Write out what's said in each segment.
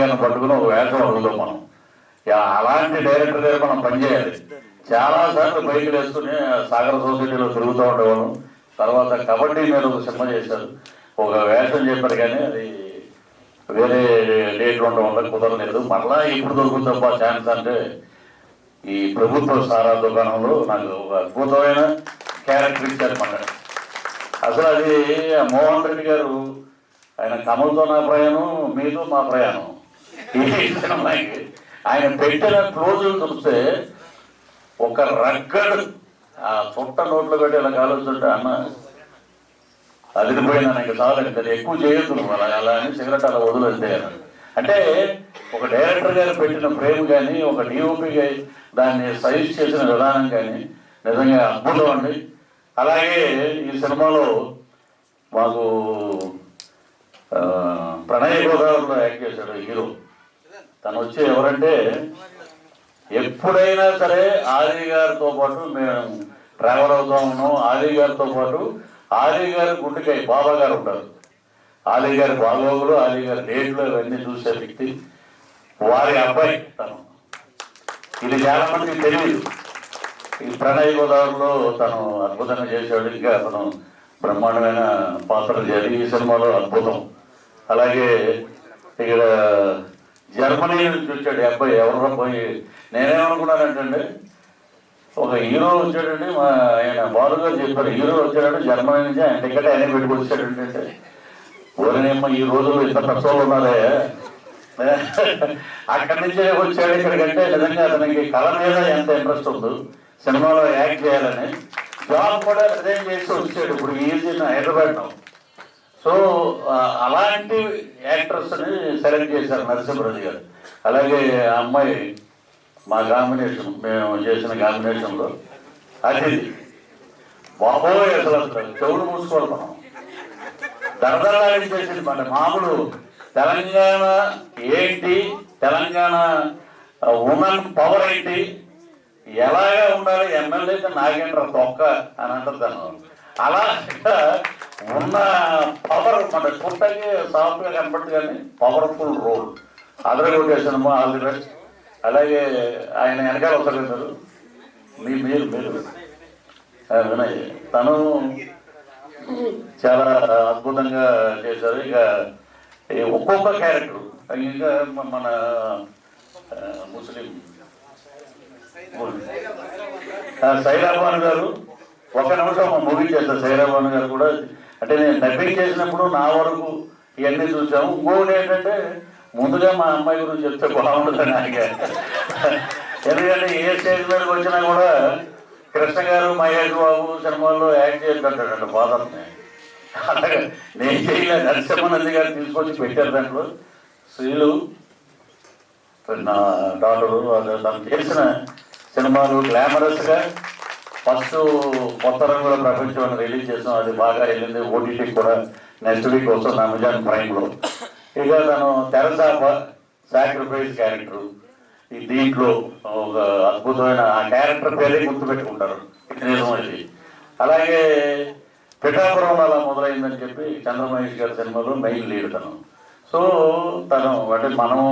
గారిని పట్టుకుని ఒక వేషం అడుగుతాం మనం. అలాంటి డైరెక్టర్ గారు మనం పనిచేయాలి. చాలాసార్లు బైకులు వేసుకుని సాగర సొసైటీలో తిరుగుతూ ఉండేవాళ్ళం. తర్వాత కబడ్డీ మీద ఒక సినిమా చేశారు, ఒక వేషం చెప్పారు, కానీ అది వేరే డేట్లు ఉండడం వల్ల కుదరలేదు. మరలా ఇప్పుడు దొరుకుతుందబ్బా ఛాన్స్ అంటే ఈ ప్రభుత్వ సారా దుకాణంలో నాకు ఒక అద్భుతమైన క్యారెక్టర్ ఇచ్చారన్నమాట. అసలు అది మోహన్ రెడ్డి గారు, ఆయన కమల్తో నా ప్రయాణం, మీతో మా ప్రయాణం, ఈ సినిమాకి ఆయన పెట్టిన క్లోజులు చూస్తే ఒక రగ్గడు ఆ చుట్ట నోట్లో పెట్టి ఇలా కాలుస్తుంటే అన్న అదిరిపోయినా నాకు చాలండి, అది ఎక్కువ చేయొద్దు అలా అని సిగరెట్ అలా వదిలేస్తే అంటే ఒక డైరెక్టర్ గారు పెట్టిన ప్రేమ కానీ, ఒక డిఓపిగా దాన్ని సజెస్ట్ చేసిన విధానం కానీ నిజంగా అద్భుతం అండి. అలాగే ఈ సినిమాలో మాకు ప్రణయ గోదావరిలో యాక్ట్ చేశాడు హీరో. తను వచ్చి ఎవరంటే, ఎప్పుడైనా సరే ఆది గారితో పాటు మేము ట్రావెల్ అవుతూ ఉన్నాం. ఆది గారితో పాటు ఆది గారి గుండెకాయ బాబా గారు ఉంటారు. ఆది గారి బాగోగులు, ఆది గారి డేట్లు ఇవన్నీ చూసే వ్యక్తి, వారి అబ్బాయి తను. ఇది చాలా మందికి తెలియదు. ఈ ప్రణయ గోదావరిలో తను అద్భుతంగా చేశాడు. ఇంకా అతను బ్రహ్మాండమైన పాత్రలు చేయాలి ఈ సినిమాలో, అద్భుతం. అలాగే ఇక్కడ జర్మనీ నుంచి వచ్చాడు అబ్బాయి. ఎవరో పోయి నేనేమనుకున్నానంటే, ఒక హీరో వచ్చాడండి, మా ఆయన బాలుగారు చెప్పారు, హీరో వచ్చాడంటే జర్మనీ నుంచి, ఆయన టికెట్ ఆయన పెట్టుకు వచ్చాడంటే, ఓరేనేమో ఈ రోజుల్లో ఇంత కష్టాలు ఉన్నారే, అక్కడి నుంచే వచ్చాడు ఇక్కడికంటే నిజంగా అతనికి కళ మీద ఎంత ఇంట్రెస్ట్ ఉందో, సినిమాలో యాక్ట్ చేయాలని జాబ్ కూడా రిజైన్ చేసి వచ్చాడు. ఇప్పుడు ఈజీ హైదరాబాద్లో. సో అలాంటి యాక్టర్స్ని సెలెక్ట్ చేశారు నరసింహరాజు గారు. అలాగే ఆ అమ్మాయి మా కాంబినేషన్, మేము చేసిన కాంబినేషన్లో అతిథి బాబోయ్, అసలు చెవులు మూసుకోవాలి మనం, దరదరాడించేసింది మన మామూలు. తెలంగాణ ఏంటి, తెలంగాణ ఉమెన్ పవర్ ఏంటి, ఎలాగా ఉండాలి, ఎమ్మెల్యేకి నాగేంద్ర తొక్క అని అంటారు తను. అలా ఉన్న పవర్ మన పుట్టకి సాఫ్ట్గా కనపడుతుంది, కానీ పవర్ఫుల్ రోల్ అదరగొట్టేసినమా. All the best. అలాగే ఆయన వెనకాల వస్తారు మీరు వినయ్, తను చాలా అద్భుతంగా చేశారు. ఇక ఒక్కొక్క క్యారెక్టర్, ఇంకా మన ముస్లిం సైరాబాను గారు ఒక నిమిషం ముగించేస్తారు. సైరాబాను గారు కూడా, అంటే నేను డబ్బింగ్ చేసినప్పుడు నా వరకు ఇవన్నీ చూసాము. ఇంకొకటి ఏంటంటే, ముందుగా మా అమ్మాయి గురించి చెప్తే బాగుంటుందని ఆయన, ఎందుకంటే ఏ స్టేజ్ మీదకి వచ్చినా కూడా కృష్ణ గారు మహేష్ బాబు సినిమాల్లో యాక్ట్ చేస్తుంటాడంట ఫాదర్ని. అలాగే నేను చేయలేదు, నరసింహానంది గారు తీసుకొచ్చి పెట్టారు. దాంట్లో స్త్రీలు నా డాక్టరు తను చేసిన సినిమాలు గ్లామరస్గా ఫస్ట్ కొత్త రంగుల ప్రపంచం అని రిలీజ్ చేసాం. అది బాగా వెళ్ళింది. ఓటీటీకి కూడా నెక్స్ట్ వీక్ వస్తుంది అమెజాన్ ప్రైమ్లో. ఇక తను తెరసాప సాక్రిఫైస్ క్యారెక్టరు, ఈ దీంట్లో ఒక అద్భుతమైన ఆ క్యారెక్టర్ పేరే గుర్తుపెట్టుకుంటారు నిజమైంది. అలాగే పిఠాపురం అలా మొదలైందని చెప్పి చంద్రమహేష్ గారి సినిమాలో మెయిన్ లీడ్ తను. సో తను అంటే మనం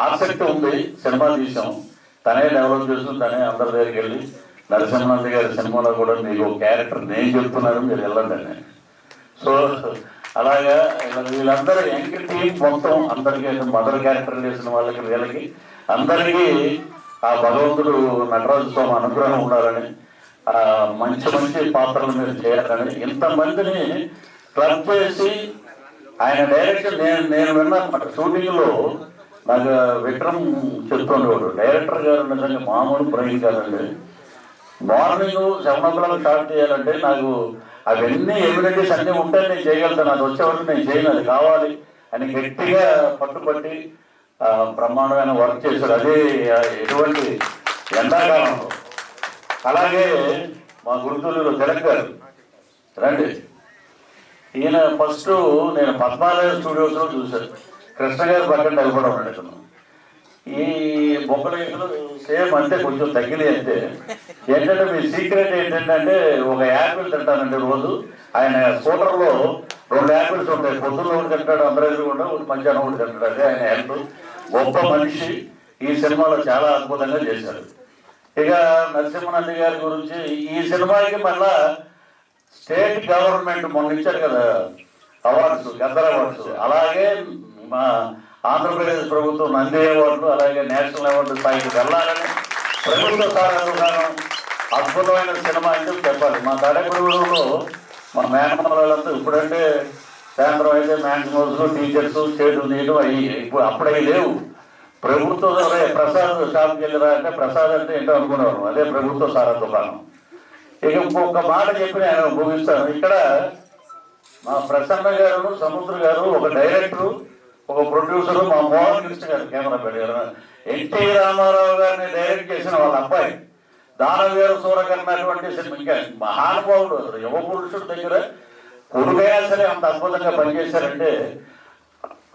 ఆసక్తి ఉంది, సినిమా తీసాం, తనే డెవలప్ చేస్తుంది, తనే అందరి దగ్గరికి వెళ్ళి నరసింహానంద గారి సినిమాలో కూడా మీకు క్యారెక్టర్ నేను చెప్తున్నాను, మీరు వెళ్ళండి అని. సో అలాగా వీళ్ళందరూ యంగ్ టీం మొత్తం అందరికీ, మదర్ క్యారెక్టర్ చేసిన వాళ్ళకి వీళ్ళకి అందరికీ ఆ భగవంతుడు నటరాజు స్వామి అనుగ్రహం ఉండాలని, మంచి మంచి పాత్రలు మీరు చేయాలని, ఇంతమందిని క్లబ్ చేసి ఆయన డైరెక్షన్ నేను విన్నాను షూటింగ్లో. నాకు విక్రమ్ చెప్తుండేవాడు, డైరెక్టర్ గారు నిజంగా మామూలు బ్రెయిన్ కాదండి. మార్నింగ్ 7 o'clock స్టార్ట్ చేయాలంటే నాకు అవన్నీ ఎవిడెన్స్ అన్నీ ఉంటే నేను చేయగలుగుతాను, అది వచ్చేవరకు నేను చేయను, అది కావాలి అని గట్టిగా పట్టుబట్టి బ్రహ్మాండమైన వర్క్ చేశాడు. అదే ఎటువంటి ఎండాకాలంలో. అలాగే మా గురుతులు తిలక్ గారు రండి, ఈయన ఫస్ట్ నేను పద్మాలయ స్టూడియోస్లో చూశాను. కృష్ణ గారు పక్కన నిలబడి ఉన్నాడు. ఇతను ఈ బొమ్మలు సేమ్ అంటే కొంచెం తగ్గినాయి. అంటే ఏంటంటే మీ సీక్రెట్ ఏంటంటే ఒక యాపిల్ తింటానండి రోజు. ఆయన స్కూటర్లో 2 యాపిల్స్ ఉంటాయి, పొద్దున్న ఒకటి తింటాడు, అందరూ ఎదురుకుండా ఒకటి మధ్యాహ్నం ఒకటి తింటాడు. అదే ఆయన హెల్త్. గొప్ప మనిషి. ఈ సినిమాలో చాలా అద్భుతంగా చేశారు. ఇక నరసింహనంది గారి గురించి ఈ సినిమాకి మళ్ళా స్టేట్ గవర్నమెంట్ మొన్న ఇచ్చారు కదా అవార్డ్స్, గద్దర్ అవార్డ్స్, అలాగే మా ఆంధ్రప్రదేశ్ ప్రభుత్వం నంది అవార్డు, అలాగే నేషనల్ అవార్డు స్థాయికి వెళ్ళాలని ప్రభుత్వ సారాధికారం. అద్భుతమైన సినిమా అని చెప్పాలి. మా తాడేపల్లిలో మా మేనమాలంతా ఇప్పుడంటే సాయంత్రం అయితే మ్యాక్సిమమ్స్లో టీచర్స్ స్టేట్లు తీయడం అయ్యి ఇప్పుడు అప్పుడవి లేవు. ప్రభుత్వ ప్రసాద్ షాప్కి వెళ్ళిరా అంటే ప్రసాద్ అంటే ఏంటో అనుకునేవారు, అదే ప్రభుత్వ సారా దుకాణం. ఇక ఇంకొక మాట చెప్పి నేను ముగిస్తాను. ఇక్కడ మా ప్రసన్న గారు, సముద్ర గారు ఒక డైరెక్టరు, ఒక ప్రొడ్యూసరు, మా మోహన్ కృష్ణ గారు కెమెరా పెట్టారు. ఎన్టీ రామారావు గారిని డైరెక్ట్ చేసిన వాళ్ళ అబ్బాయి దానవీర సూరకర్ణ అటువంటి సినిమా. ఇంకా మహానుభావుడు, యువ పురుషుడు దగ్గర కొడుకైనా సరే అంత అద్భుతంగా పనిచేశారంటే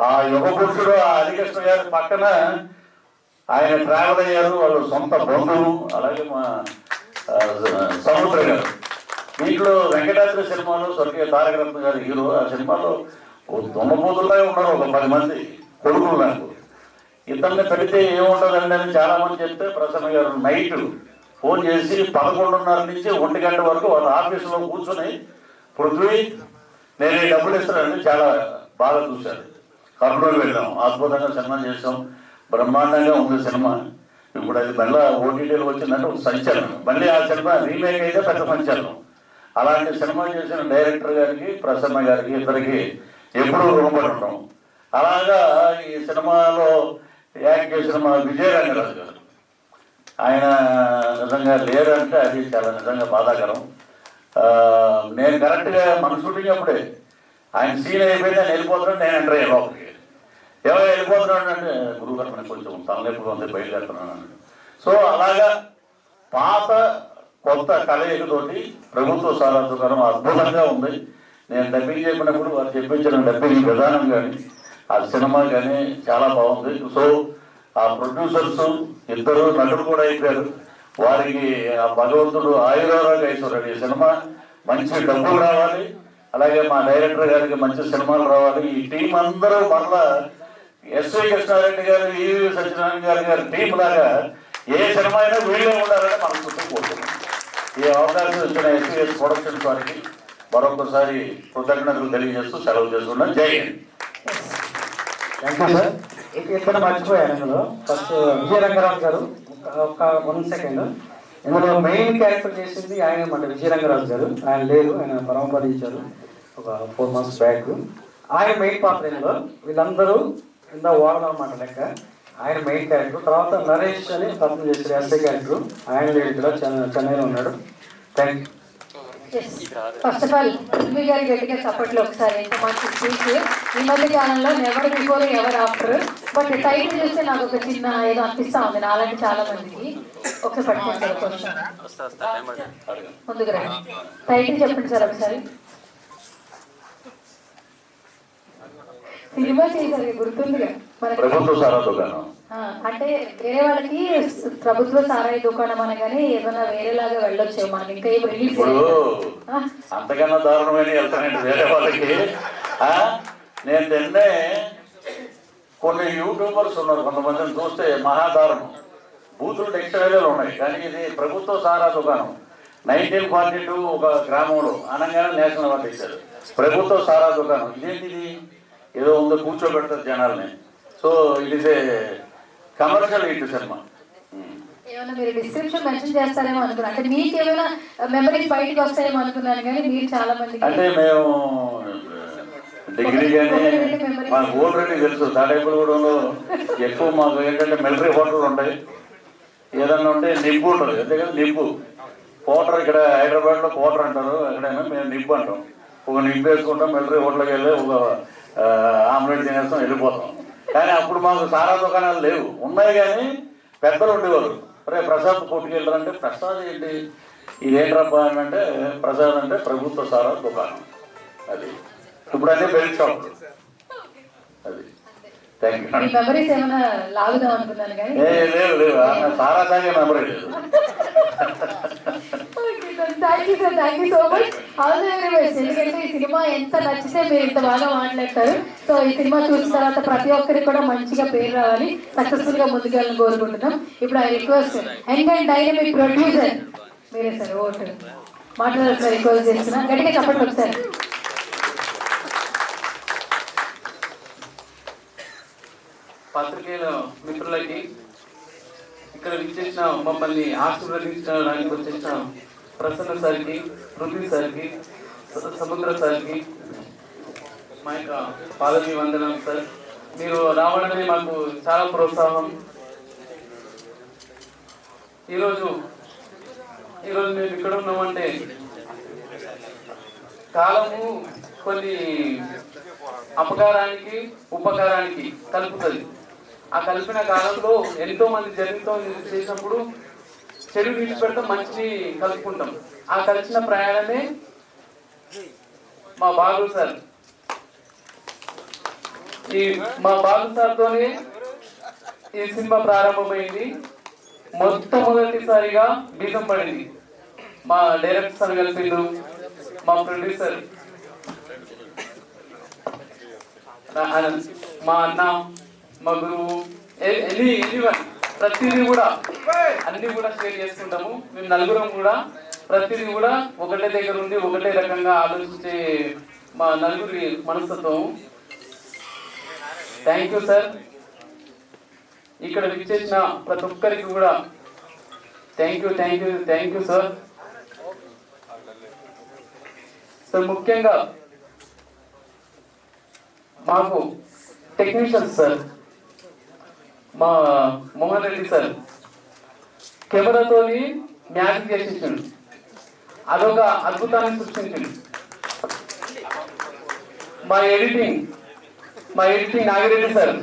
ఆ యుగ పురుషుడు ఆ హరికృష్ణ గారి పక్కన ఆయన ట్రావెల్ అయ్యారు, వాళ్ళు సొంత బంధువు. అలాగే మా సముద్ర గారు. దీంట్లో వెంకటాద్రి సినిమాలో స్వర్గీయ తారకరత్న గారి హీరో. ఆ సినిమాలో దుమ్మపోతుల్లాగే ఉన్నారు ఒక 10 మంది కొడుకులు. నాకు ఇతన్ని పెడితే ఏముంటుందండి అని చాలా మంది చెప్తే ప్రసన్న గారు నైట్ ఫోన్ చేసి 11:30 నుంచి 1 గంట వరకు వాళ్ళ ఆఫీసులో కూర్చొని పృథ్వీ నేను ఈ డబ్బులు ఇస్తానండి, చాలా బాగా చూశారు. కర్నూలు వెళ్ళాం, అద్భుతంగా సినిమా చేసాం, బ్రహ్మాండంగా ఉంది సినిమా. ఇప్పుడు అది మళ్ళీ ఓటీటీలో వచ్చిందంటే ఒక సంచలనం. మళ్ళీ ఆ సినిమా రీమేక్ అయితే పెద్ద సంచలనం. అలాంటి సినిమా చేసిన డైరెక్టర్ గారికి, ప్రసన్న గారికి, ఇద్దరికి ఎప్పుడూ రుణపడి ఉంటాం. అలాగా ఈ సినిమాలో యాక్ట్ చేసిన మా విజయరంగరాజు గారు, ఆయన నిజంగా లేరంటే అది చాలా నిజంగా బాధాకరం. నేను కరెక్ట్గా మన షూటింగ్ అప్పుడే ఆయన సీన్ అయిపోయింది, ఆయన వెళ్ళిపోతున్నాడు, నేను ఎంటర్ అయ్యాను లోపలికి. ఎవరు వెళ్ళిపోతున్నాడు అంటే గురువుగారు మనకు కొంచెం తలనొప్పిగా ఉంది, బయలుదేరుతున్నాను అన్నాడు. సో అలాగా పాత కొత్త కలయికతోటి ప్రభుత్వ సారా దుకాణం అద్భుతంగా ఉంది. నేను డబ్బింగ్ చెప్పినప్పుడు వారు చెప్పించిన డబ్బింగ్ విధానం కానీ ఆ సినిమా కానీ చాలా బాగుంది. సో ఆ ప్రొడ్యూసర్స్ ఇద్దరు నటులు కూడా అయిపోయారు. వారికి ఆ భగవంతుడు ఆయురారోగ్య ఐశ్వర్యాలు. ఈ సినిమా మంచి డబ్బులు రావాలి, అలాగే మా డైరెక్టర్ గారికి మంచి సినిమాలు రావాలి. ఈ టీం అందరూ మరలా ఎస్వి కృష్ణారెడ్డి గారు, ఈవి సత్యనారాయణ గారి టీం లాగా ఏ సినిమా అయినా వీళ్ళే ఉండాలని మనం గుర్తుపోతున్నాం. ఈ అవకాశం ఇచ్చిన ఎస్విఎస్ ప్రొడక్షన్స్ వారికి మరొకసారి కృతజ్ఞతలు తెలియజేస్తూ సెలవు చేస్తున్నాం. జై హింద్. Thank you sir. ఇక్కడ మర్చిపోయాను, ఇందులో ఫస్ట్ విజయరంగరాజు గారు ఒక 1 సెకండ్. ఇందులో మెయిన్ క్యారెక్టర్ చేసింది ఆయన మన విజయరంగరాజు గారు. ఆయన లేరు, ఆయన పరమపదించారు ఒక 4 months బ్యాక్. ఆయన మెయిన్ పాత్ర. ఇందులో వీళ్ళందరూ ఇంత ఓడలు అనమాట లెక్క. ఆయన మెయిన్ క్యారెక్టర్. తర్వాత నరేష్ అని తప్పని చేశారు ఎస్ఐ క్యారెక్టర్. ఆయన లేడు, ఇక్కడ చెన్నైలో ఉన్నాడు. Thank you. First of all Prithvi గారి గట్టిగా చప్పట్లు ఒకసారి. ఎంత మంచి స్పీచ్. ఈ మధ్య కాలంలో ఎవరు బిఫోర్ ఎవరు ఆఫ్టర్, బట్ టైటిల్ చూస్తే నాకు ఒక చిన్న ఏదో అనిపిస్తా ఉంది నాలాంటి చాలా మందికి. ఒకసారి పట్టుకుంటారు కొంచెం ముందుకు రండి. టైటిల్ చెప్పండి సార్ ఒకసారి. సినిమా చేశారు గుర్తుందిగా మనకి, ప్రభుత్వ సారా దుకాణం. అంటే వేరే వాళ్ళకి ప్రభుత్వ సారాయి దుకాణం అనగానే ఏదైనా వేరేలాగా వెళ్ళొచ్చు మనకి. ఇంకా ఏం రిలీజ్ అంతకన్నా దారుణమైన వెళ్తానండి వేరే వాళ్ళకి. నేను నిన్నే కొన్ని యూట్యూబర్స్ ఉన్నారు, కొంతమందిని చూస్తే మహాదారుణం. బూతులు టెక్స్టైల్లో ఉన్నాయి, కానీ ఇది ప్రభుత్వ సారా దుకాణం. 1942 ఒక గ్రామంలో అనగానే నేషనల్ అవార్డు ఇచ్చారు. ప్రభుత్వ సారా దుకాణం ఇదేంటిది, ఏదో ఉందో కూర్చోబెడతారు జనాల్ని. So it is a commercial hit cinema. ఏమైనా మీరు డిస్క్రిప్షన్ మెన్షన్ చేస్తారేమో అనుకున్నాను, అంటే మీకు ఏమైనా మెమరీస్ బయటకు వస్తాయేమో అనుకున్నాను. కానీ మీరు చాలా మంది అంటే మేము డిగ్రీ కానీ మాకు ఆల్రెడీ తెలుసు. తాడేపల్లిగూడెంలో ఎక్కువ మాకు ఏంటంటే మిలిటరీ హోటల్ ఉంటాయి, ఏదన్నా ఉంటే నిప్పు ఉంటుంది. అంతేకాదు నిప్పు పోటర్, ఇక్కడ హైదరాబాద్లో పోటర్ అంటారు, ఎక్కడైనా మేము నిప్పు అంటాం. ఒక నిప్పు వేసుకుంటాం, మిలిటరీ హోటల్కి వెళ్ళి ఒక ఆమ్లెట్ తినేస్తాం, వెళ్ళిపోతాం. కానీ అప్పుడు మాకు సారా దుకాణాలు లేవు, ఉన్నాయి కానీ పెద్దలు ఉండేవారు. రే ప్రసాద్ కొట్టుకెళ్ళారంటే ప్రసాద్ ఏంటి ఇదేంట్రబ్బా అని అంటే, ప్రసాద్ అంటే ప్రభుత్వ సారా దుకాణం. అది ఇప్పుడు అదే బెల్ట్ షాప్. అది థ్యాంక్ యూ. మెమరీస్ ఏమైనా లాగుదాం అనుకున్నాను కానీ లేవు, సారా తాగే మెమరీ లేదు. Thank you sir, thank you so much. All the very best. ఎందుకంటే ఈ సినిమా ఎంత నచ్చితే మీరు ఇంత బాగా మాట్లాడతారు. సో ఈ సినిమా చూసిన తర్వాత ప్రతి ఒక్కరికి కూడా మంచిగా పేరు రావాలి, సక్సెస్ఫుల్ గా ముందుకెళ్ళాలని కోరుకుంటున్నాం. ఇప్పుడు I request young and dynamic producer మీరే సార్ ఓటు మాట్లాడాల్సిన రిక్వెస్ట్ చేస్తున్నా. గట్టిగా చెప్పండి ఒకసారి. పత్రికేయుల మిత్రులకి, ఇక్కడ విచ్చేసిన మమ్మల్ని ఆశీర్వదించడానికి వచ్చేసిన ప్రసన్న సార్కి, పృథ్వీ సార్కి, సముద్ర సార్కి మా యొక్క పాదాభివందనం సార్. మీరు రావడమే మాకు చాలా ప్రోత్సాహం. ఈరోజు మేము ఇక్కడ ఉన్నామంటే కాలము కొన్ని అపకారానికి ఉపకారానికి కలుపుతుంది. ఆ కలిపిన కాలంలో ఎంతో మంది జర్నీతో చేసినప్పుడు చెడు విడిచిపెడతాం, మంచిని కలుపుకుంటాం. ఆ కలిసిన ప్రయాణమే మా బాలు సార్. మా బాలు సార్తోనే ఈ సినిమా ప్రారంభమైంది. మొట్టమొదటిసారిగా బీజం పడింది. మా డైరెక్టర్ సార్ కలిపిండు, మా ప్రొడ్యూసర్ మా అన్న, మా గురువు, ఎనీవన్ ప్రతిదీ కూడా అన్ని కూడా షేర్ చేసుకుంటాము. మేము నలుగురం కూడా ప్రతిదీ కూడా ఒకటే దగ్గర ఉండి ఒకటే రకంగా ఆలోచించే మా నలుగురి మనస్తత్వం. Thank you sir. ఇక్కడ విచ్చేసిన ప్రతి ఒక్కరికి కూడా థ్యాంక్ యూ సార్. సార్ ముఖ్యంగా మాకు టెక్నీషియన్స్ సార్, మా మోహన్ రెడ్డి సార్ కెమెరాతోని మ్యాజిక్ చేసేసాడు, అదొక అద్భుతాన్ని సృష్టించింది. మా ఎడిటింగ్ నాగిరెడ్డి సార్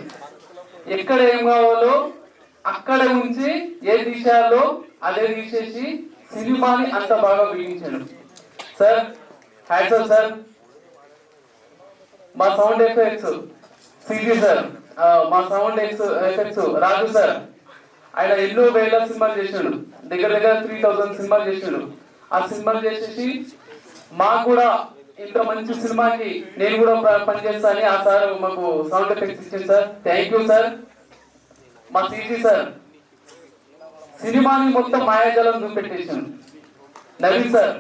ఎక్కడ ఏం కావాలో అక్కడ ఉంచి ఏ తీసేయాలో అదే తీసేసి సినిమాని అంత బాగా బిగించాడు సార్. Hats off sir. మా సౌండ్ ఎఫెక్ట్స్ సిజీ సార్, మా సౌండ్ ఎఫెక్ట్స్ రాజు సార్. ఆయన ఎన్నో వేల సినిమాలు చేసాడు, దగ్గర 3000 సినిమాలు చేసాడు. ఆ సినిమాలు చేసేసి మాకు కూడా ఇంత మంచి సినిమాకి నేను కూడా పనిచేస్తాను ఆ సార్ మాకు సౌండ్ ఎఫెక్ట్స్ ఇచ్చింది సార్. Thank you sir. మా సిజీ సార్ సినిమాని మొత్తం మాయాజాలం చూపెట్టేసాను. నవీన్ సార్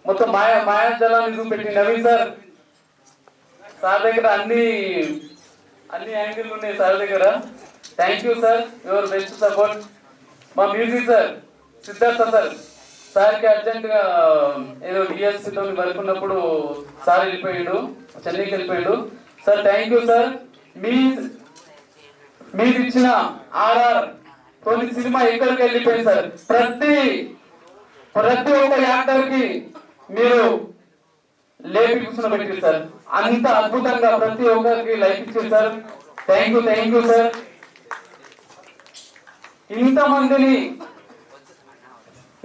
మొత్తం మాయాజాలాన్ని చూపెట్టి నవీన్ సార్ దగ్గర అన్ని యాంగిల్ ఉన్నాయి సార్ దగ్గర. Thank you sir, your best support. మా మ్యూజిక్ సార్ సిద్ధార్థ సార్కి అర్జెంట్గా ఏదో డిఎస్సితో వర్కున్నప్పుడు సార్ వెళ్ళిపోయాడు, చెన్నైకి వెళ్ళిపోయాడు సార్. Thank you sir. మీరు ఇచ్చిన ఆర్ఆర్ కొన్ని సినిమా ఎక్కడికి వెళ్ళిపోయింది సార్. ప్రతి ఒక్క యాక్టర్ కి మీరు లేపి కూర్చున్నబెట్టారు సార్. అంత అద్భుతంగా ప్రతి ఒక్కరికి లైఫ్ ఇచ్చారు సార్. Thank you sir.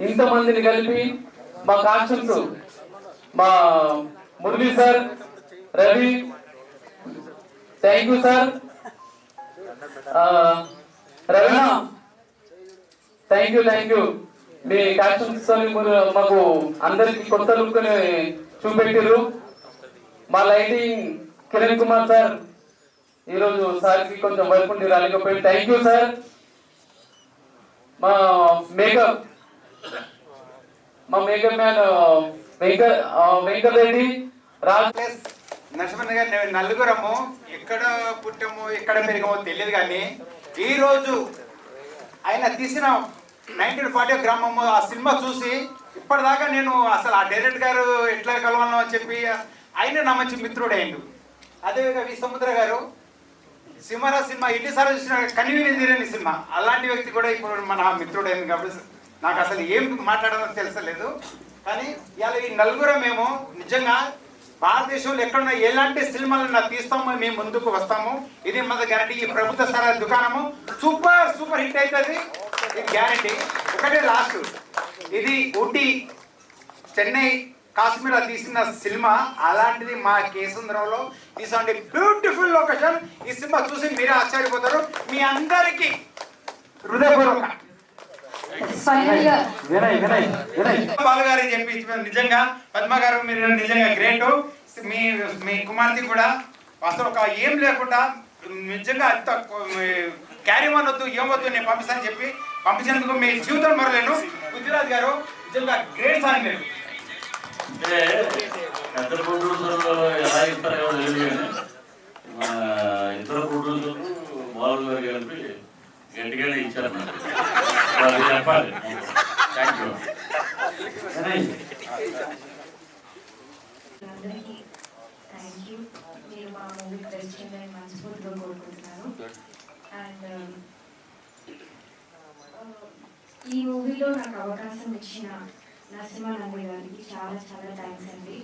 ఇంతమందిని కలిపి మా కాన్షన్స్, మా Murali sir, Ravi, thank you sir. Raveena thank you. Me conscience మాకు అందరికి కొత్త లుక్ చూపెట్టారు. మా లైటింగ్ కిరణ్ కుమార్ సార్ ఈరోజు సార్కి కొంచెం వర్క్ ఉండి రాలేకపోయింది. Thank you sir. మా మేకప్ మ్యాన్ వెంకటరెడ్డి, రాజ్. నరసింహన్ గారు నలుగురము ఎక్కడ పుట్టామో ఎక్కడ పెరిగామో తెలియదు, కానీ ఈరోజు ఆయన తీసిన 1940 గ్రామము ఆ సినిమా చూసి ఇప్పటిదాకా నేను అసలు ఆ డైరెక్టర్ గారు ఎట్లా కలవాలను అని చెప్పి ఆయన నా మంచి మిత్రుడు అయిండు. అదేవిధంగా వి సముద్ర గారు సింహరా సినిమా ఎన్నిసార్లు చూసిన కనివిని తీరని సినిమా, అలాంటి వ్యక్తి కూడా ఇప్పుడు మన మిత్రుడు అయింది. కాబట్టి నాకు అసలు ఏం మాట్లాడాలో తెలుసలేదు. కానీ ఇవాళ ఈ నలుగురు మేము నిజంగా భారతదేశంలో ఎక్కడున్నా ఎలాంటి సినిమాలు తీస్తామో మేము ముందుకు వస్తాము. ఇది మన గ్యారంటీ. ఈ ప్రభుత్వ స్థల దుకాణము సూపర్ హిట్ అవుతుంది, ఇది గ్యారంటీ. ఒకటే లాస్ట్, ఇది ఊటీ, చెన్నై, కాశ్మీర్ తీసిన సినిమా. అలాంటిది మా కేసుంద్రంలో తీసండి బ్యూటిఫుల్ లొకేషన్. ఈ సినిమా చూసి మీరే ఆశ్చర్యపోతారు. మీ అందరికీ హృదయపూర్వక ఫైనల్ గా వినయ్ వినయ్ వినయ్ బాలు గారు చెప్పి నిజంగా పద్మ గారు మీరు నిజంగా గ్రేట్. మీ మీ కుమార్తె కూడా అసలు ఒక ఏం లేకుండా నిజంగా అంత క్యారీ వన్ వద్దు ఏమొద్దు నేను పంపిస్తానని చెప్పి పంపించినందుకు మీ జీవితం మరలేను. గుజరాత్ గారు నిజంగా గ్రేట్ సార్ మీరు. అంటే పెద్ద ప్రొడ్యూసర్లు ఎలా ఇస్తారో తెలియదు కానీ మా ఇతర ప్రొడ్యూసర్లు బాలు గారు కలిపి గట్టిగానే ఇచ్చారు నాకు. అది చెప్పాలి. Thank you. అందరికీ థ్యాంక్ యూ. మీరు మా మూవీ ప్రెసిడెంట్ అని మనస్ఫూర్తిగా కోరుకుంటున్నాను. అండ్ ఈ మూవీలో నాకు అవకాశం ఇచ్చిన నరసింహానంద గారికి చాలా చాలా థ్యాంక్స్ అండి.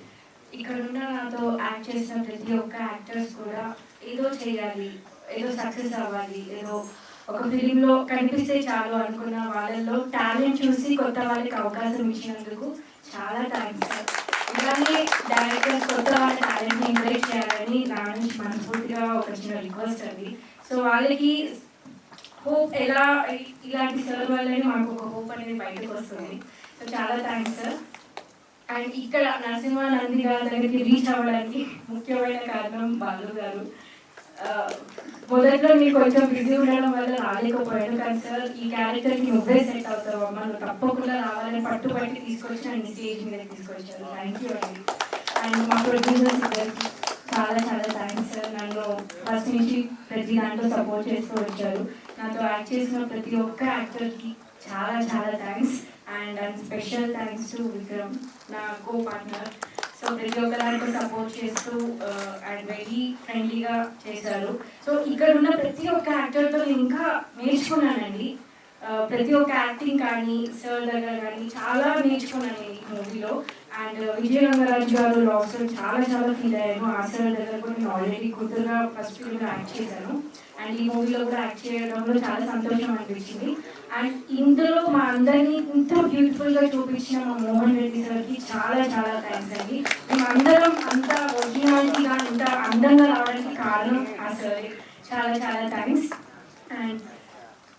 ఇక్కడున్న నాతో యాక్ట్ చేసిన ప్రతి ఒక్క యాక్టర్స్ కూడా ఏదో చేయాలి, ఏదో సక్సెస్ అవ్వాలి, ఏదో ఒక ఫిలింలో కనిపిస్తే చాలు అనుకున్న వాళ్ళల్లో టాలెంట్ చూసి కొత్త వాళ్ళకి అవకాశం ఇచ్చినందుకు చాలా థ్యాంక్స్ సార్. ఇలానే డైరెక్టర్స్ కొత్త వాళ్ళ టాలెంట్ని ఎంకరేజ్ చేయాలని నా నుంచి మనస్ఫూర్తిగా ఒక చిన్న రిక్వెస్ట్ అండి. సో వాళ్ళకి హోప్ ఎలా ఇలాంటి సార్ వల్లనే మాకు ఒక హోప్ అనేది బయటకు వస్తుంది. సో చాలా థ్యాంక్స్ సార్. అండ్ ఇక్కడ నరసింహానంది గారి దగ్గరికి రీచ్ అవ్వడానికి ముఖ్యమైన కారణం బాలు గారు. మొదట్లో మీరు కొంచెం బిజీ ఉండడం వల్ల రాలేకపోయాను, కానీ సార్ ఈ క్యారెక్టర్కి నువ్వే సెట్ అవుతావు అమ్మ, నువ్వు తప్పకుండా రావాలని పట్టుబట్టి తీసుకొచ్చి నన్ను స్టేజ్ మీద తీసుకొచ్చారు. థ్యాంక్ యూ అండి. అండ్ మా ప్రొడ్యూసర్స్ ఇద్దరికి చాలా చాలా థ్యాంక్స్ సార్. నన్ను ఫస్ట్ నుంచి ప్రతి దాంట్లో సపోర్ట్ చేస్తూ వచ్చారు. నాతో యాక్ట్ చేసిన ప్రతి ఒక్క యాక్టర్కి చాలా చాలా thanks. And special thanks to Vikram, నా కో పార్ట్నర్. సో ప్రతి ఒక్క దాంట్లో సపోర్ట్ చేస్తూ అండ్ వెరీ ఫ్రెండ్లీగా చేశారు. సో ఇక్కడ ఉన్న ప్రతి ఒక్క యాక్టర్తో నేను ఇంకా నేర్చుకున్నానండి. ప్రతి ఒక్క యాక్టింగ్ కానీ సార్ దగ్గర కానీ చాలా నేర్చుకున్నాను ఈ మూవీలో. అండ్ విజయరంగరాజు గారు లాస్లో చాలా చాలా ఫీల్ అయ్యాను. ఆ సార్ దగ్గర కూడా నేను ఆల్రెడీ కూతురుగా ఫస్ట్ ఫిల్మ్లో యాక్ట్ చేశాను. అండ్ ఈ మూవీలో కూడా యాక్ట్ చేయడంలో చాలా సంతోషం అనిపించింది. అండ్ ఇందులో మా అందరినీ ఇంత బ్యూటిఫుల్గా చూపించిన మా మోహన్ రెడ్డి సార్కి చాలా చాలా థ్యాంక్స్ అండి. మేము అందరం అంత ఒరిజినాలిటీగా ఇంత అందంగా రావడానికి కారణం ఆ సార్. చాలా చాలా థ్యాంక్స్. అండ్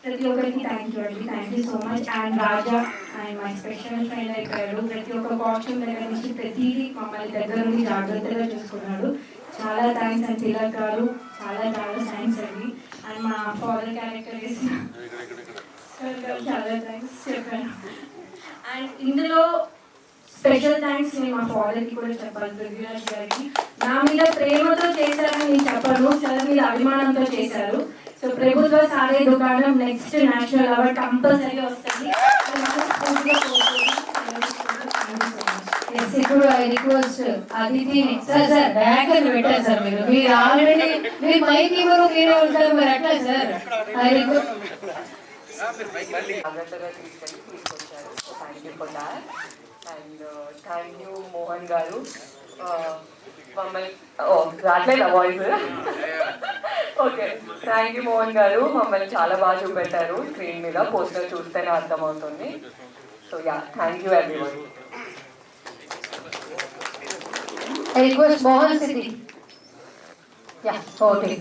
ప్రతి ఒక్కరికి థ్యాంక్ యూ అండి. Thank you so much. And Raja and my special friend అయిపోయాడు. ప్రతి ఒక్క కాస్ట్యూమ్ దగ్గర నుంచి ప్రతిదీ మమ్మల్ని దగ్గర నుండి జాగ్రత్తగా చూసుకున్నాడు. చాలా థ్యాంక్స్ అండ్ తిలక్ గారు, చాలా చాలా థ్యాంక్స్ అండి. అండ్ మా ఫాదర్ క్యారెక్టర్ వేసిన చాలా థ్యాంక్స్ చెప్పాను. అండ్ ఇందులో స్పెషల్ థ్యాంక్స్ నేను మా ఫాదర్కి కూడా చెప్పాలి, పృథ్వీరాజ్ గారికి. నా మీద ప్రేమతో చేశారని నేను చెప్పను, సార్ మీద అభిమానంతో చేశారు. సో ప్రభుత్వ సారే దుకాణం నెక్స్ట్ నేషనల్ అవార్డ్ కంపల్సరీగా వస్తుంది. ఇప్పుడు I request Aditi sir sir backer పెట్టారు సార్. మీరు ఆల్రెడీ మీరు మైక్ ఇవ్వరు, మీరే ఉంటారు, మరి ఎట్లా సార్? ఐ రిక్వెస్ట్ జాగ్రత్తగా తీసుకొచ్చారు. Thank you for that. And thank you Mohan గారు. మమ్మల్ని రాట్లేదు voice. Okay, thank you Mohan గారు. మమ్మల్ని చాలా బాగా చూపెట్టారు స్క్రీన్ మీద. పోస్టర్ చూస్తేనే అర్థమవుతుంది. So ya, thank you everyone. I request Mohan Siddhi. Ya okay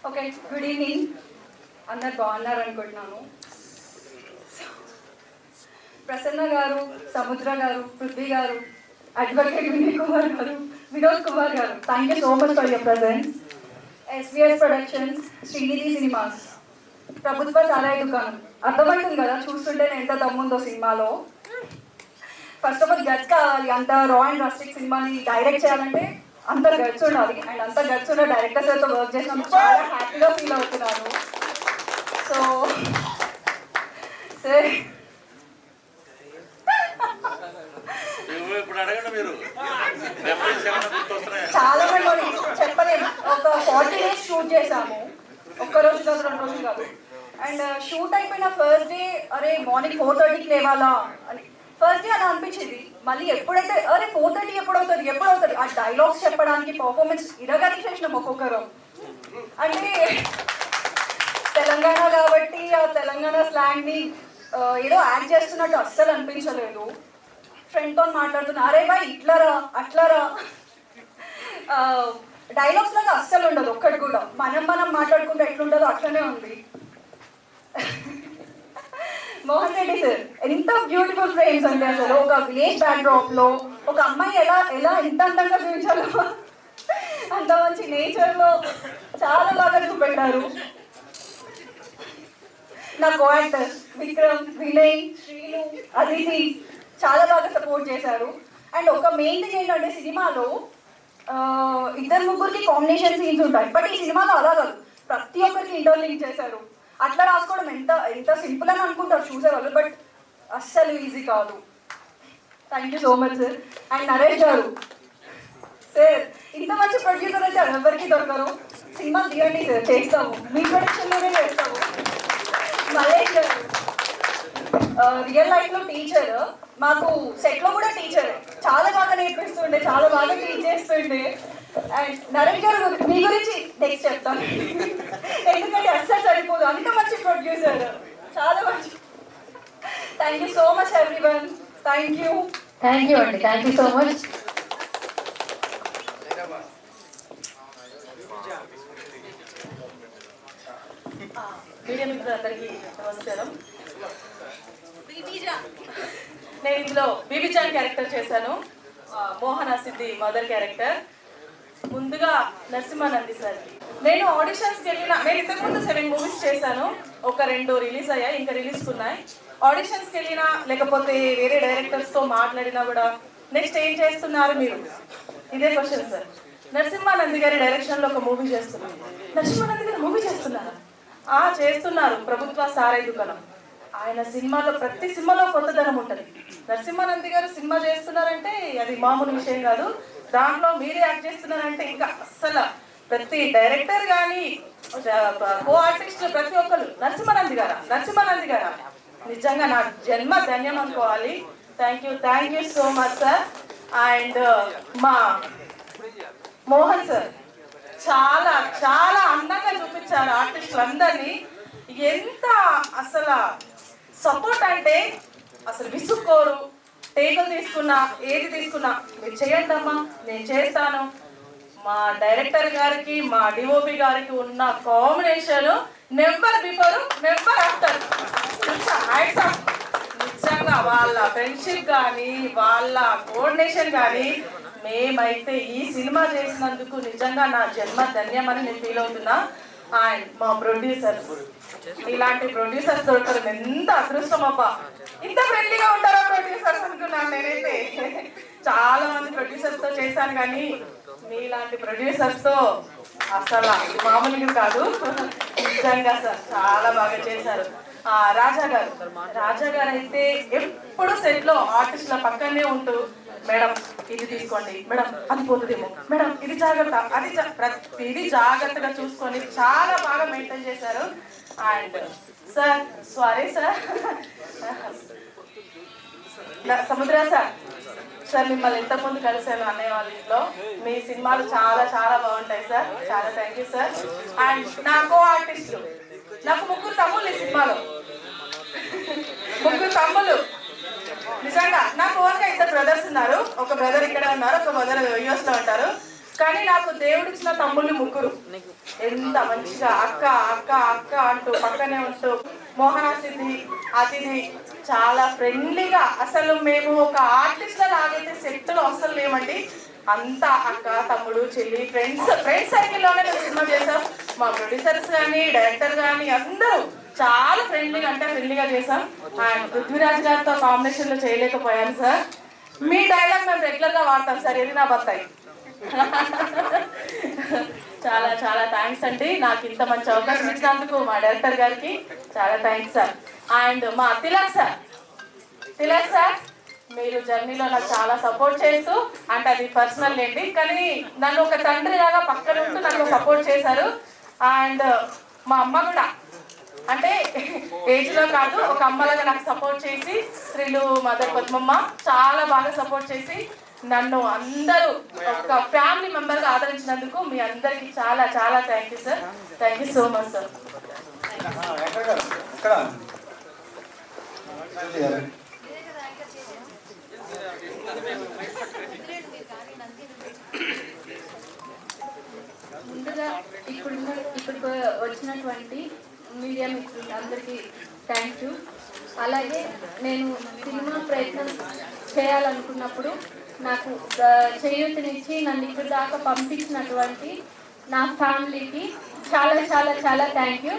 okay, good evening. అందరు బాగున్నారు అనుకుంటున్నాను. ప్రసన్న గారు, సముద్ర గారు, పృథ్వీ గారు, అడ్వకేట్ వినయ్ కుమార్ గారు, వినోద్ కుమార్ గారు, thank you so much for your presence. SVS productions, Srinidhi cinemas, ప్రభుత్వ సారాయి దుకాణం. అర్థమవుతుంది కదా చూస్తుంటే ఎంత దమ్ముందో సినిమాలో. ఫస్ట్ ఆఫ్ ఆల్ గట్స్ కావాలి. అంత రా అండ్ రస్టిక్ సినిమాని డైరెక్ట్ చేయాలంటే అంత గట్స్ ఉండాలి. అండ్ అంత గట్స్ ఉన్న డైరెక్టర్స్తో వర్క్ చేసినందుకు చాలా హ్యాపీగా ఫీల్ అవుతున్నాను. సో సరే, చాలా మంది చెప్పలేము. ఒక 40 days షూట్ చేసాము, ఒక్కరోజు కాదు 2 రోజులు కాదు. అండ్ షూట్ అయిపోయిన ఫస్ట్ డే అరే మార్నింగ్ 4:30కి లేవాలా అని ఫస్ట్ డే అలా అనిపించింది. మళ్ళీ ఎప్పుడైతే అరే 4:30 ఎప్పుడవుతుంది ఆ డైలాగ్స్ చెప్పడానికి పర్ఫార్మెన్స్ ఇరగా తీసేసినాం ఒక్కొక్కరు. అంటే తెలంగాణ కాబట్టి ఆ తెలంగాణ స్లాంగ్ని ఏదో యాడ్ చేస్తున్నట్టు అస్సలు అనిపించలేదు. ఫ్రెండ్తో మాట్లాడుతున్నా, అరే బాయ్ ఇట్లారా అట్లారా. డైలాగ్స్ లాగా అస్సలు ఉండదు ఒక్కటి కూడా. మనం మాట్లాడుకుంటే ఎట్లుంటుందో అట్లనే ఉంది. మోహన్ రెడ్డి సార్ ఎంత బ్యూటిఫుల్ ఫ్రేమ్స్ అంటే అసలు ఒక విలేజ్ బ్యాక్డ్రాప్ లో ఒక అమ్మాయి ఎలా ఎలా ఎంత అందంగా చూపించాలో అంత మంచి నేచర్ లో చాలా బాగా చూపెట్టారు. నా కోయాక్టర్స్ విక్రమ్, వినయ్, శ్రీను, అదితి చాలా బాగా సపోర్ట్ చేశారు. అండ్ ఒక మెయిన్ థింగ్ ఏంటంటే సినిమాలో ఇద్దరు ముగ్గురికి కాంబినేషన్ సీన్స్ ఉంటాయి, బట్ ఈ సినిమాలో అలా కాదు, ప్రతి ఒక్కరికి ఇంటర్లింక్ చేశారు. అట్లా రాసుకోవడం ఎంత ఎంత సింపుల్ అని అనుకుంటారు చూసేవాళ్ళు, బట్ అస్సలు ఈజీ కాదు. Thank you so much sir. And Naresh గారు సార్, ఇంత మంచి ప్రొడ్యూసర్ అయితే ఎవరికి దొరకరు. సినిమా తీయండి సార్, చేస్తాము, మీ ప్రొడక్షన్లోనే చేస్తాము. మల్లేష్ గారు రియల్ లైఫ్ లో టీచర్, మాకు సెట్ లో కూడా టీచర్, చాలా బాగా నేర్పిస్తుండే, చాలా బాగా టీచ్ చేస్తుండే. అండ్ నరేష్ గారు మీ గురించి నెక్స్ట్ చెప్తాను, ఎందుకంటే అస్సలు సరిపోదు, అంత మంచి ప్రొడ్యూసర్, చాలా మంచి. Thank you so much everyone. Thank you అండి, thank you so much. Media మిత్రులందరికీ నమస్కారం. నేను ఇందులో బీబీజాన్ క్యారెక్టర్ చేశాను, మోహన సిద్ధి మదర్ క్యారెక్టర్. ముందుగా నరసింహానంది సార్, నేను ఆడిషన్స్కి వెళ్ళిన, నేను ఇంతకుముందు 7 మూవీస్ చేశాను, ఒక 2 రిలీజ్ అయ్యాయి, ఇంకా రిలీజ్కి ఉన్నాయి. ఆడిషన్స్కి వెళ్ళినా లేకపోతే వేరే డైరెక్టర్స్తో మాట్లాడినా కూడా నెక్స్ట్ ఏం చేస్తున్నారు మీరు, ఇదే క్వశ్చన్ సార్. నరసింహానంది గారి డైరెక్షన్లో ఒక మూవీ చేస్తున్నాను. నరసింహానంది గారు మూవీ చేస్తున్నారా? చేస్తున్నారు, ప్రభుత్వ సారాయి దుకాణం. ఆయన సినిమాలో ప్రతి సినిమాలో కొత్తదనం ఉంటుంది. నరసింహానంది గారు సినిమా చేస్తున్నారంటే అది మామూలు విషయం కాదు. దాంట్లో మీరే యాక్ట్ చేస్తున్నారంటే ఇంకా అస్సలు ప్రతి డైరెక్టర్ కానీ కో ఆర్టిస్టులు ప్రతి ఒక్కరు నరసింహానంది గారా నిజంగా నా జన్మ ధన్యం అనుకోవాలి. Thank you so much sir. And మా మోహన్ సార్ చాలా చాలా అందంగా చూపించారు ఆర్టిస్టులందరినీ. ఎంత అసలు సపోర్ట్ అంటే అసలు విసుక్కోరు. టేకులు తీసుకున్నా ఏది తీసుకున్నా మీరు చేయండి అమ్మా, నేను చేస్తాను. మా డైరెక్టర్ గారికి మా డిఓపి గారికి ఉన్న combination number before number after. నిజంగా వాళ్ళ ఫ్రెండ్షిప్ కానీ వాళ్ళ కోఆర్డినేషన్ కానీ మేమైతే ఈ సినిమా చేసినందుకు నిజంగా నా జన్మ ధన్యమని నేను ఫీల్ అవుతున్నా. అండ్ మా ప్రొడ్యూసర్స్, ఇలాంటి ప్రొడ్యూసర్స్ దొరకడం ఎంత అదృష్టం అబ్బా. ఇంత ఫ్రెండ్లీగా ఉంటారా ప్రొడ్యూసర్స్ అనుకున్నాను నేనైతే. చాలా మంది ప్రొడ్యూసర్స్ తో చేశాను కానీ మీలాంటి ప్రొడ్యూసర్స్ తో అసలు మామూలుగా కాదు. నిజంగా సార్ చాలా బాగా చేశారు. రాజా గారు అయితే ఎప్పుడు సెట్ లో ఆర్టిస్టుల పక్కనే ఉంటూ, మేడం ఇది తీసుకోండి, మేడం అది పోతుందేమో, మేడం ఇది జాగ్రత్త, ఇది జాగ్రత్తగా చూసుకొని చాలా బాగా మెయింటైన్ చేశారు. అండ్ సార్ సారీ సార్, సముద్ర సార్ మిమ్మల్ని ఇంతకుముందు కలిసాను అన్నయ్య వాళ్ళ ఇంట్లో. మీ సినిమాలు చాలా చాలా బాగుంటాయి సార్, చాలా థ్యాంక్ యూ సార్. అండ్ నా కో ఆర్టిస్టులు, నాకు 3 తమ్ముళ్ళు ఈ సినిమాలో, 3 తమ్ముళ్ళు. నిజంగా నాకు ఓన్గా 2 బ్రదర్స్ ఉన్నారు. ఒక బ్రదర్ ఇక్కడ ఉన్నారు, ఒక బ్రదర్ యూఎస్ లో ఉంటారు. కానీ నాకు దేవుడిచ్చిన తమ్ముళ్ళు 3. ఎంత మంచిగా అక్క అక్క అక్క అంటూ పక్కనే ఉంటూ, మోహన సిద్ధి అతిథి చాలా ఫ్రెండ్లీగా, అసలు మేము ఒక ఆర్టిస్ట్ల లాగైతే సెట్లో అస్సలు లేమండి. అంతా అక్క తమ్ముడు చెల్లి ఫ్రెండ్స్ సర్కిల్లోనే మేము సినిమా చేసాం. మా ప్రొడ్యూసర్స్ కానీ డైరెక్టర్ కానీ అందరూ చాలా ఫ్రెండ్లీగా చేసాం. అండ్ పృథ్వీరాజ్ గారితో కాంబినేషన్లో చేయలేకపోయాను సార్. మీ డైలాగ్ మేము రెగ్యులర్గా వాడతాం సార్, ఇది నా బత్తాయి. చాలా చాలా థ్యాంక్స్ అండి, నాకు ఇంత మంచి అవకాశం ఇచ్చినందుకు మా డైరెక్టర్ గారికి చాలా థ్యాంక్స్ సార్. అండ్ మా తిలక్ సార్ మీరు జర్నీలో నాకు చాలా సపోర్ట్ చేస్తూ, అంటే అది పర్సనల్ ఏంటి కానీ నన్ను ఒక తండ్రి లాగా పక్కన ఉంటూ నాకు సపోర్ట్ చేశారు. అండ్ మా అమ్మ కూడా, అంటే ఏజ్లో కాదు ఒక అమ్మలాగా నాకు సపోర్ట్ చేసి, శ్రీలు మదర్ పద్మమ్మ చాలా బాగా సపోర్ట్ చేసి నన్ను అందరూ ఒక ఫ్యామిలీ మెంబర్గా ఆదరించినందుకు మీ అందరికీ చాలా చాలా thank you sir. Thank you so much sir. ముందుగా ఇప్పుడు వచ్చినటువంటి మీడియా మిత్రులు అందరికీ థ్యాంక్ యూ. అలాగే నేను సినిమా ప్రయత్నం చేయాలనుకున్నప్పుడు నాకు చేయూతనిచ్చి నన్ను ఇక్కడ దాకా పంపించినటువంటి నా ఫ్యామిలీకి చాలా చాలా చాలా థ్యాంక్ యూ.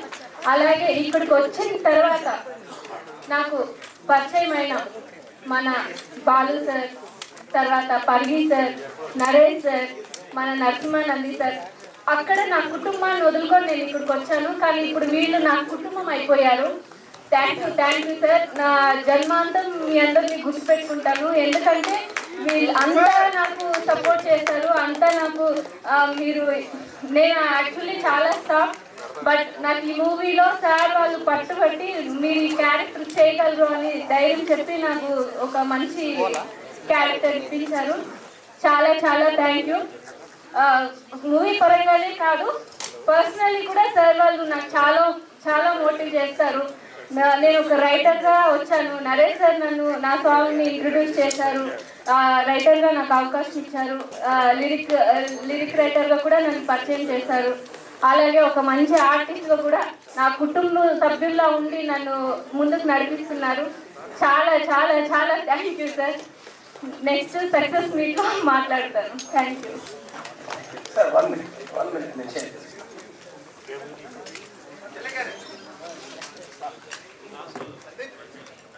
అలాగే ఇక్కడికి వచ్చిన తర్వాత నాకు పరిచయమైన మన బాలు సార్, తర్వాత పర్వీ సార్, నరేష్ సార్, మన నరసింహానంది సార్, అక్కడ నా కుటుంబాన్ని వదులుకొని నేను ఇక్కడికి వచ్చాను. కానీ ఇప్పుడు వీళ్ళు నా కుటుంబం అయిపోయారు. Thank you sir. నా జన్మాంతం మీ అందరినీ గుర్తుపెట్టుకుంటాను. ఎందుకంటే వీళ్ళు అంతా నాకు సపోర్ట్ చేశారు, అంతా నాకు మీరు నేను యాక్చువల్లీ చాలా స్టాఫ్, బట్ నాకు ఈ మూవీలో సార్ వాళ్ళు పట్టుబట్టి మీరు ఈ క్యారెక్టర్ చేయగలరు అని ధైర్యం చెప్పి నాకు ఒక మంచి క్యారెక్టర్ ఇప్పించారు. చాలా చాలా థ్యాంక్ యూ. మూవీ పరంగానే కాదు, పర్సనల్లీ కూడా సార్ వాళ్ళు నాకు చాలా చాలా మోటివ్ చేస్తారు. నేను ఒక రైటర్గా వచ్చాను. నరేష్ సార్ నన్ను నా సాంగ్ని ఇంట్రడ్యూస్ చేశారు, రైటర్గా నాకు అవకాశం ఇచ్చారు, లిరిక్ రైటర్గా కూడా నన్ను పరిచయం చేశారు. అలాగే ఒక మంచి ఆర్టిస్ట్గా కూడా నా కుటుంబ సభ్యుల్లా ఉండి నన్ను ముందుకు నడిపిస్తున్నారు. చాలా చాలా చాలా thank you sir. Next success మీట్లో మాట్లాడతాను. Thank you. Sir 1 minute.